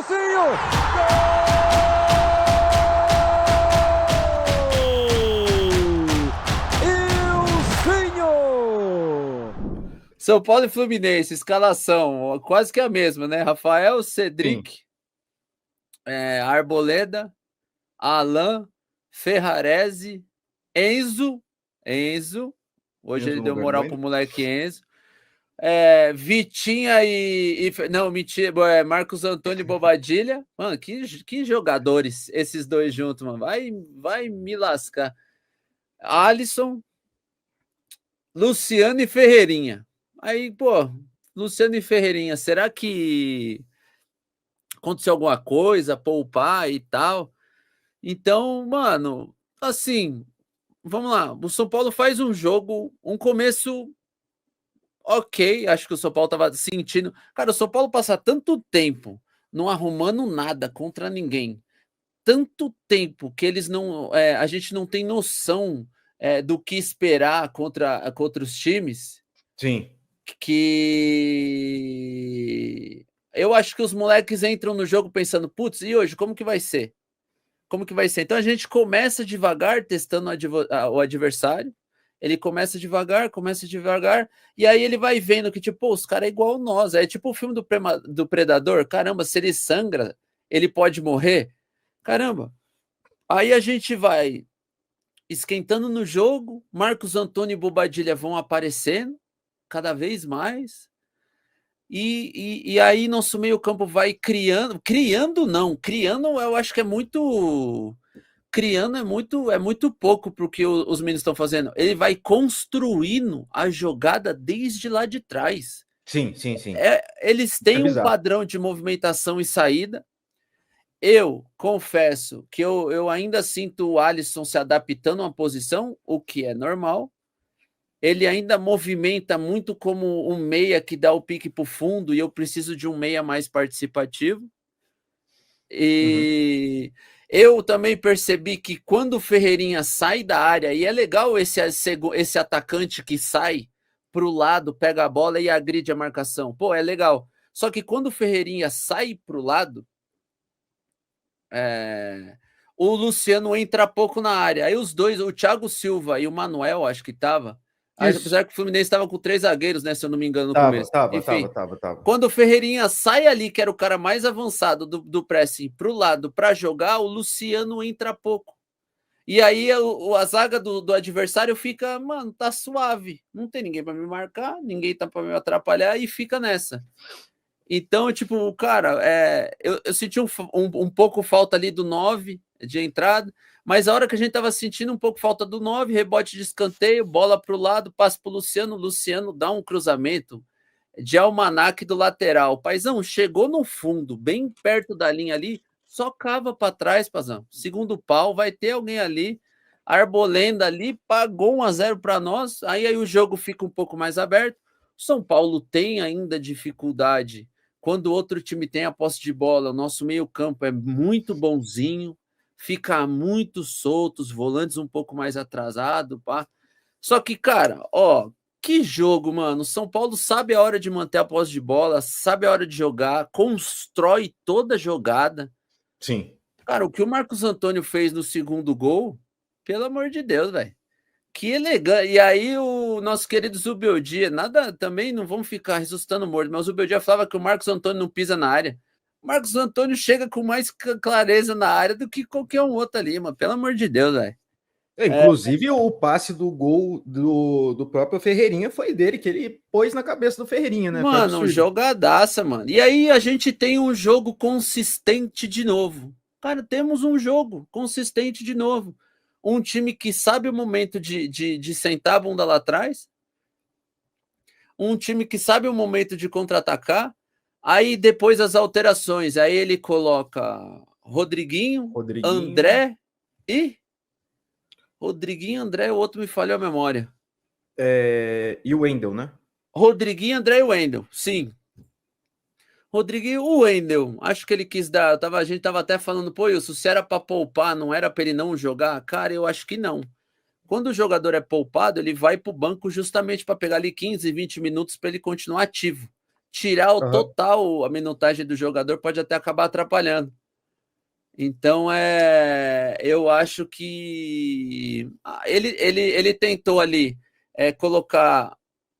Ilcinho! Ilcinho! São Paulo e Fluminense, escalação quase que a mesma, né? Rafael, Cedric, Arboleda, Alan, Ferrarese, Enzo. Hoje Enzo ele no deu lugar do moral Wendel? pro moleque Enzo. Vitinha não, mentira, Marcos Antônio e Bobadilha. Mano, que jogadores esses dois juntos, mano. Vai me lascar. Alisson, Luciano e Ferreirinha. Aí, pô, Luciano e Ferreirinha, será que aconteceu alguma coisa, poupar e tal? Então, mano, assim, vamos lá. O São Paulo faz um jogo, um começo ok. Acho que o São Paulo tava sentindo. Cara, o São Paulo passa tanto tempo não arrumando nada contra ninguém, tanto tempo que eles não. A gente não tem noção do que esperar contra os times. Sim. Que eu acho que os moleques entram no jogo pensando, putz, e hoje, como que vai ser? Como que vai ser? Então a gente começa devagar, testando o adversário, ele começa devagar, e aí ele vai vendo que, tipo, pô, os caras é igual nós, é tipo o filme do Predador, caramba, se ele sangra, ele pode morrer, caramba. Aí a gente vai esquentando no jogo, Marcos Antônio e Bobadilha vão aparecendo cada vez mais, e aí nosso meio-campo vai criando eu acho que é muito. Criando é muito pouco para o que os meninos estão fazendo. Ele vai construindo a jogada desde lá de trás. Sim. Eles têm um bizarro. padrão de movimentação e saída. Eu confesso que eu ainda sinto o Alisson se adaptando a uma posição, o que é normal. Ele ainda movimenta muito como um meia que dá o pique para o fundo, e eu preciso de um meia mais participativo. E eu também percebi que quando o Ferreirinha sai da área, e é legal esse atacante que sai para o lado, pega a bola e agride a marcação. Pô, é legal. Só que quando o Ferreirinha sai para o lado, o Luciano entra pouco na área. Aí os dois, o Thiago Silva e o Manuel, acho que estava. Apesar que o Fluminense estava com 3 zagueiros, né? Se eu não me engano, no começo. Enfim, Tava. quando o Ferreirinha sai ali, que era o cara mais avançado do pressing, para o lado para jogar, o Luciano entra pouco. E aí a zaga do adversário fica, mano, tá suave. Não tem ninguém para me marcar, ninguém tá para me atrapalhar, e fica nessa. Então, tipo, cara, eu senti um pouco falta ali do 9 de entrada, mas a hora que a gente tava sentindo um pouco falta do 9, rebote de escanteio, bola pro lado, passa pro Luciano, Luciano dá um cruzamento de almanaque do lateral. Paizão, chegou no fundo, bem perto da linha ali, só cava para trás, Pazão. Segundo pau, vai ter alguém ali. Arbolenda ali, pagou 1-0 para nós, aí o jogo fica um pouco mais aberto. São Paulo tem ainda dificuldade quando o outro time tem a posse de bola. O nosso meio-campo é muito bonzinho, fica muito solto, os volantes um pouco mais atrasado, pá. Só que, cara, ó, que jogo, mano. São Paulo sabe a hora de manter a posse de bola, sabe a hora de jogar, constrói toda a jogada. Sim. Cara, o que o Marcos Antônio fez no segundo gol, pelo amor de Deus, velho. Que elegante. E aí o nosso querido Zubeldia, nada, também não vamos ficar ressuscitando morto, mas o Zubeldia falava que o Marcos Antônio não pisa na área. O Marcos Antônio chega com mais clareza na área do que qualquer um outro ali, mano. Pelo amor de Deus, velho. Inclusive, o passe do gol do próprio Ferreirinha foi dele, que ele pôs na cabeça do Ferreirinha, né? Mano, jogadaça, mano. E aí a gente tem um jogo consistente de novo. Cara, temos um jogo consistente de novo. Um time que sabe o momento de sentar a bunda lá atrás. Um time que sabe o momento de contra-atacar. Aí depois as alterações. Aí ele coloca Rodriguinho, André e... Rodriguinho, André, o outro me falhou a memória. E o Wendel, né? Rodriguinho, André e Wendel, sim. Rodriguinho, o Wendel, acho que ele quis dar. A gente tava até falando, pô, Wilson, se era para poupar, não era para ele não jogar? Cara, eu acho que não. Quando o jogador é poupado, ele vai pro banco justamente para pegar ali 15, 20 minutos para ele continuar ativo. tirar o total, a minutagem do jogador pode até acabar atrapalhando. Então, eu acho que ele tentou ali colocar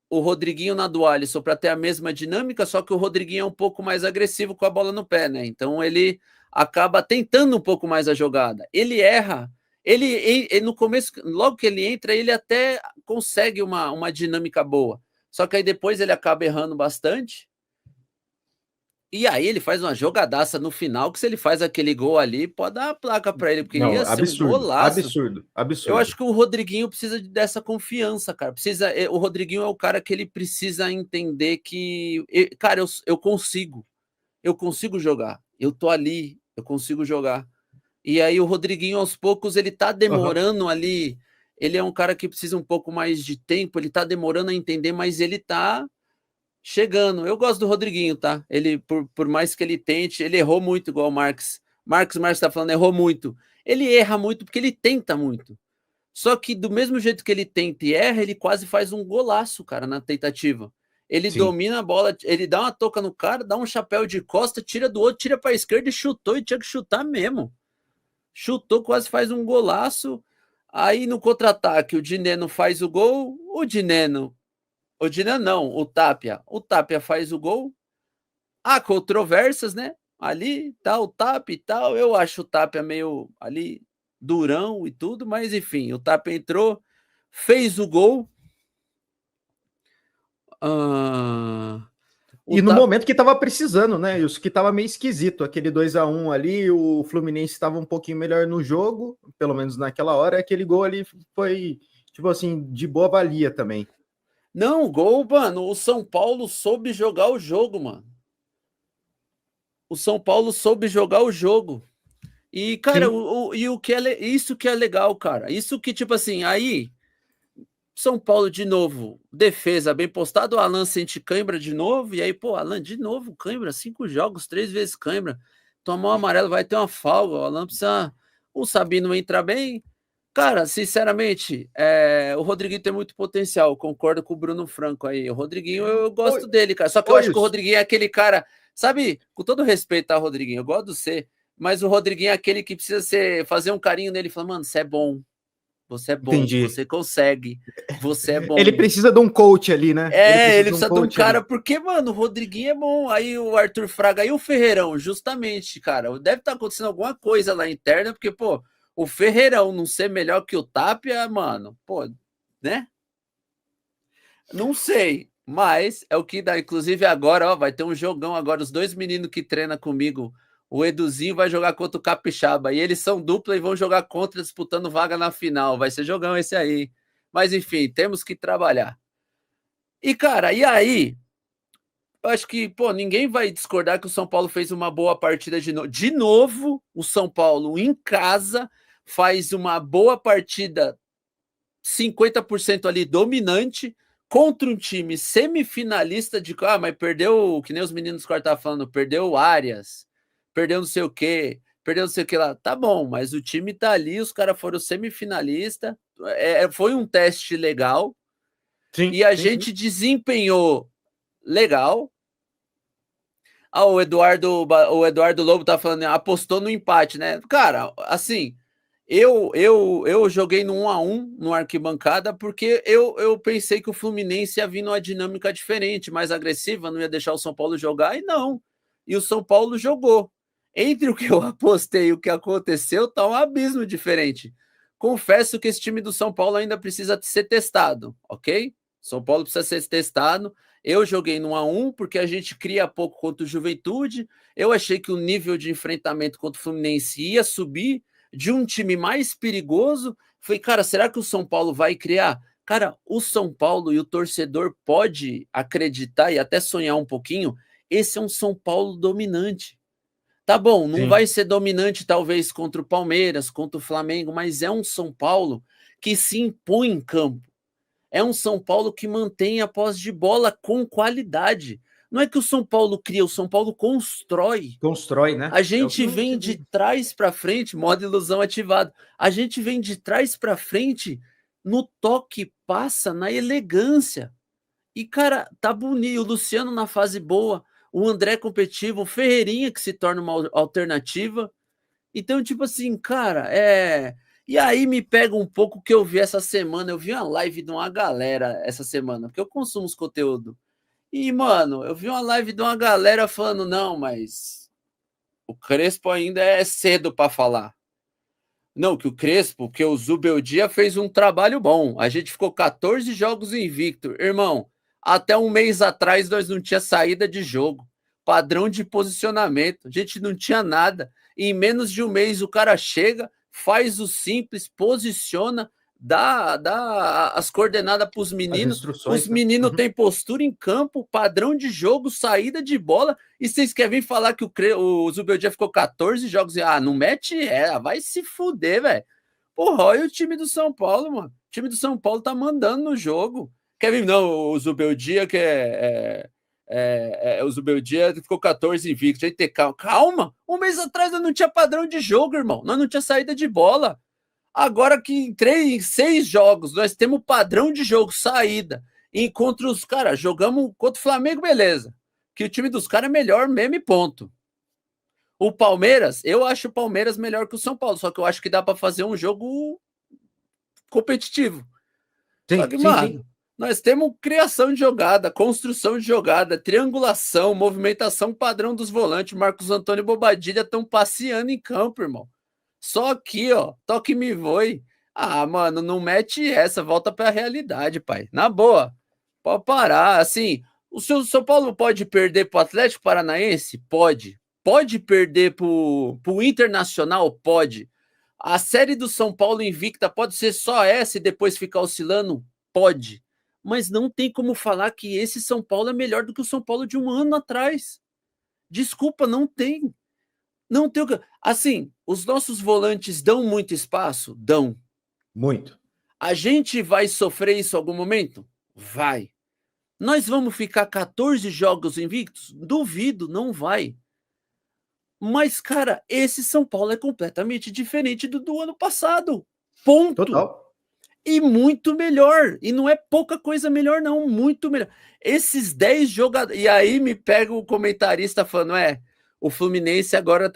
o Rodriguinho na do Alisson para ter a mesma dinâmica, só que o Rodriguinho é um pouco mais agressivo com a bola no pé, né? Então ele acaba tentando um pouco mais a jogada. Ele erra, ele no começo, logo que ele entra, ele até consegue uma dinâmica boa. Só que aí depois ele acaba errando bastante. E aí ele faz uma jogadaça no final, que se ele faz aquele gol ali, pode dar a placa para ele, porque Não, ia ser um absurdo, golaço. absurdo, Eu absurdo. acho que o Rodriguinho precisa dessa confiança, cara. O Rodriguinho é o cara que ele precisa entender que, cara, eu consigo jogar. Eu tô ali, eu consigo jogar. E aí o Rodriguinho, aos poucos, ele tá demorando ali. Ele é um cara que precisa um pouco mais de tempo, ele tá demorando a entender, mas ele tá chegando. Eu gosto do Rodriguinho, tá? Ele, por mais que ele tente, ele errou muito, igual o Marques. Marques tá falando, errou muito. Ele erra muito porque ele tenta muito. Só que do mesmo jeito que ele tenta e erra, ele quase faz um golaço, cara, na tentativa. Ele Sim. domina a bola, ele dá uma toca no cara, dá um chapéu de costa, tira do outro, tira para a esquerda e chutou, e tinha que chutar mesmo. Chutou, quase faz um golaço. Aí no contra-ataque, o Dineno faz o gol, o Dineno não, o Tapia faz o gol. Há controvérsias, né? Ali, tal, o Tapia e tal. Eu acho o Tapia meio ali durão e tudo, mas enfim, o Tapia entrou, fez o gol. E no momento que tava precisando, né? Isso que tava meio esquisito, aquele 2-1 ali, o Fluminense estava um pouquinho melhor no jogo, pelo menos naquela hora, aquele gol ali foi, tipo assim, de boa valia também. Não, o gol, mano, o São Paulo soube jogar o jogo, mano. O São Paulo soube jogar o jogo. E, cara, isso que é legal, cara. Isso que, tipo assim, aí São Paulo de novo, defesa bem postado, o Alan sente cãibra de novo, e aí, pô, Alan de novo, cãibra, 5 jogos, 3 vezes cãibra, tomar um amarelo, vai ter uma falga, o Alan precisa, o Sabino entra bem, cara, sinceramente, o Rodriguinho tem muito potencial, concordo com o Bruno Franco aí, o Rodriguinho eu gosto dele, cara, só que eu acho que o Rodriguinho é aquele cara, sabe, com todo respeito ao Rodriguinho, eu gosto de você, mas o Rodriguinho é aquele que precisa fazer um carinho nele e falar, mano, você é bom, Entendi. você consegue, você é bom. Ele precisa de um coach ali, né? Ele precisa de um cara, ali. Porque, mano, o Rodriguinho é bom. Aí o Arthur Fraga e o Ferreirão, justamente, cara, deve estar acontecendo alguma coisa lá interna, porque, pô, o Ferreirão não ser melhor que o Tapia, mano, pô, né? Não sei, mas é o que dá. Inclusive agora, ó, vai ter um jogão agora, os 2 meninos que treinam comigo, o Eduzinho vai jogar contra o Capixaba, e eles são dupla e vão jogar contra, disputando vaga na final. Vai ser jogão esse aí. Mas enfim, temos que trabalhar. E, cara, e aí? Eu acho que, pô, ninguém vai discordar que o São Paulo fez uma boa partida de novo. De novo, o São Paulo em casa faz uma boa partida, 50% ali dominante, contra um time semifinalista de. Ah, mas perdeu, que nem os meninos que estavam falando, perdeu o Arias, perdeu não sei o quê, perdeu não sei o que lá. Tá bom, mas o time tá ali, os caras foram semifinalista. Foi um teste legal. Sim, e a gente desempenhou legal. O Eduardo Lobo tá falando, apostou no empate, né? Cara, assim, eu joguei no 1-1 no arquibancada porque eu pensei que o Fluminense ia vir numa dinâmica diferente, mais agressiva, não ia deixar o São Paulo jogar, e não. E o São Paulo jogou. Entre o que eu apostei e o que aconteceu, tá um abismo diferente. Confesso que esse time do São Paulo ainda precisa ser testado, ok? São Paulo precisa ser testado. Eu joguei no 1-1 porque a gente cria pouco contra o Juventude. Eu achei que o nível de enfrentamento contra o Fluminense ia subir de um time mais perigoso. Falei, cara, será que o São Paulo vai criar? Cara, o São Paulo e o torcedor pode acreditar e até sonhar um pouquinho. Esse é um São Paulo dominante. Tá bom, não vai ser dominante talvez contra o Palmeiras, contra o Flamengo, mas é um São Paulo que se impõe em campo. É um São Paulo que mantém a posse de bola com qualidade. Não é que o São Paulo cria, o São Paulo constrói. Constrói, né? A gente vem de trás para frente, modo ilusão ativado. A gente vem de trás para frente no toque, passa, na elegância. E, cara, tá bonito. O Luciano na fase boa, o André competitivo, o Ferreirinha que se torna uma alternativa. Então, tipo assim, cara, E aí me pega um pouco que eu vi essa semana. Eu vi uma live de uma galera essa semana, porque eu consumo os conteúdo. E, mano, eu vi uma live de uma galera falando, não, mas o Crespo ainda é cedo para falar. Não, que o Crespo, que o Zubeldia fez um trabalho bom. A gente ficou 14 jogos invicto. Irmão, até um mês atrás nós não tinha saída de jogo. Padrão de posicionamento. A gente não tinha nada. Em menos de um mês o cara chega, faz o simples, posiciona, dá as coordenadas para os As meninos. Os instruções, né? meninos Uhum. têm postura em campo, padrão de jogo, saída de bola. E vocês querem vir falar que o Zubeldia ficou 14 jogos e não mete? Vai se fuder, velho. Porra, olha o time do São Paulo, mano. O time do São Paulo tá mandando no jogo. Quer vir? Não, o Zubeldia que o Zubeldia ficou 14 invicto. Aí ter calma. Calma! Um mês atrás nós não tinha padrão de jogo, irmão. Nós não tinha saída de bola. Agora que em 6 jogos nós temos padrão de jogo, saída. E contra os caras, jogamos contra o Flamengo, beleza. Que o time dos caras é melhor mesmo e ponto. O Palmeiras, eu acho o Palmeiras melhor que o São Paulo, só que eu acho que dá para fazer um jogo competitivo. Só Sim, que, sim, mano, sim. nós temos criação de jogada, construção de jogada, triangulação, movimentação padrão dos volantes. Marcos Antônio e Bobadilha estão passeando em campo, irmão. Só aqui, ó, toque me voe. Mano, não mete essa, volta pra realidade, pai. Na boa, pode parar. Assim, o São Paulo pode perder pro Atlético Paranaense? Pode. Pode perder pro Internacional? Pode. A série do São Paulo invicta pode ser só essa e depois ficar oscilando? Pode. Mas não tem como falar que esse São Paulo é melhor do que o São Paulo de um ano atrás. Desculpa, não tem. Não tem o que. Assim, os nossos volantes dão muito espaço? Dão. Muito. A gente vai sofrer isso em algum momento? Vai. Nós vamos ficar 14 jogos invictos? Duvido, não vai. Mas, cara, esse São Paulo é completamente diferente do ano passado. Ponto. Total. E muito melhor. E não é pouca coisa melhor, não. Muito melhor. Esses 10 jogadores. E aí me pega o comentarista falando: o Fluminense agora.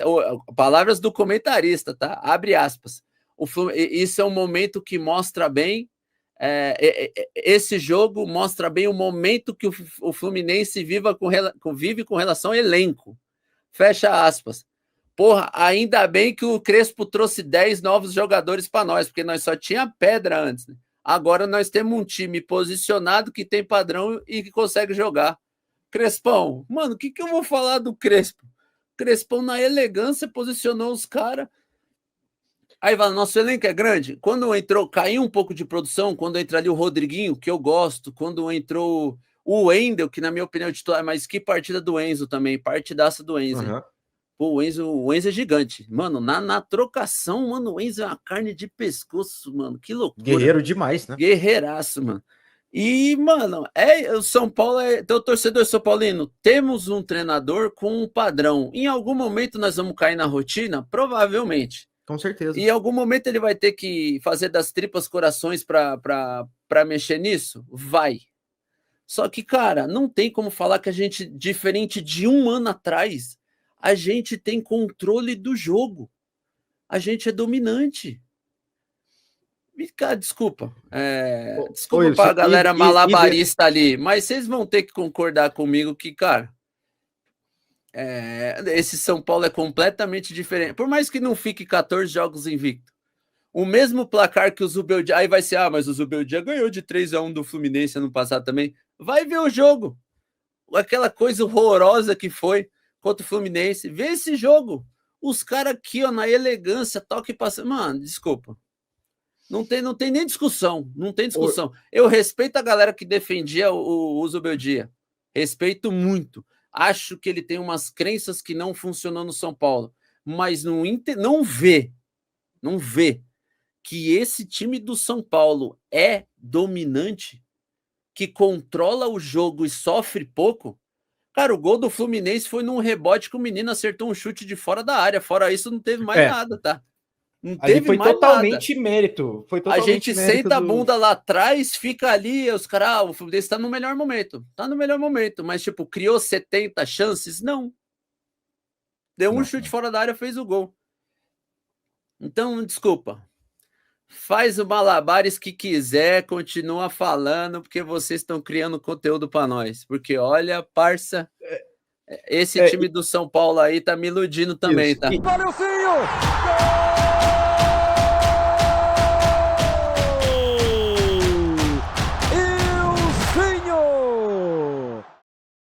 Palavras do comentarista, tá? Abre aspas. Isso é um momento que mostra bem. Esse jogo mostra bem o momento que o Fluminense vive com relação ao elenco. Fecha aspas. Porra, ainda bem que o Crespo trouxe 10 novos jogadores para nós, porque nós só tinha pedra antes. Né? Agora nós temos um time posicionado que tem padrão e que consegue jogar. Crespão, mano, o que eu vou falar do Crespo? Crespão, na elegância, posicionou os caras. Aí vai, nosso elenco é grande. Quando entrou, caiu um pouco de produção, quando entra ali o Rodriguinho, que eu gosto, quando entrou o Wendel, que na minha opinião é titular, mas que partida do Enzo também, partidaça do Enzo. Uhum. Pô, o Enzo é gigante. Mano, na trocação, mano, o Enzo é uma carne de pescoço, mano. Que loucura. Guerreiro demais, né? Guerreiraço, mano. E, mano, o São Paulo então, torcedor São Paulino, temos um treinador com um padrão. Em algum momento nós vamos cair na rotina? Provavelmente. Com certeza. E em algum momento ele vai ter que fazer das tripas corações para mexer nisso? Vai. Só que, cara, não tem como falar que a gente, diferente de um ano atrás, a gente tem controle do jogo. A gente é dominante. E, cara, desculpa. Desculpa para a galera malabarista ali, mas vocês vão ter que concordar comigo que, cara, esse São Paulo é completamente diferente. Por mais que não fique 14 jogos invicto. O mesmo placar que o Zubeldia. Aí vai ser, mas o Zubeldia ganhou de 3-1 do Fluminense ano passado também. Vai ver o jogo. Aquela coisa horrorosa que foi contra o Fluminense. Vê esse jogo. Os caras aqui, ó, na elegância, toque passando. Mano, desculpa. Não tem nem discussão. Não tem discussão. Eu respeito a galera que defendia o Zubeldia. Respeito muito. Acho que ele tem umas crenças que não funcionam no São Paulo. Mas não vê que esse time do São Paulo é dominante, que controla o jogo e sofre pouco. Cara, o gol do Fluminense foi num rebote que o menino acertou um chute de fora da área. Fora isso, não teve mais nada, tá? Não Ali teve foi mais totalmente nada. mérito. Foi A totalmente gente mérito senta a do... bunda lá atrás, fica ali, os caras, o Fluminense tá no melhor momento. Tá no melhor momento, mas tipo, criou 70 chances? Não. Deu um Não, chute não. fora da área, fez o gol. Então, desculpa. Faz o malabares que quiser, continua falando, porque vocês estão criando conteúdo para nós. Porque olha, parça, esse É, time do São Paulo aí tá me iludindo também, isso. tá? E, Valeu, Zinho! Gol!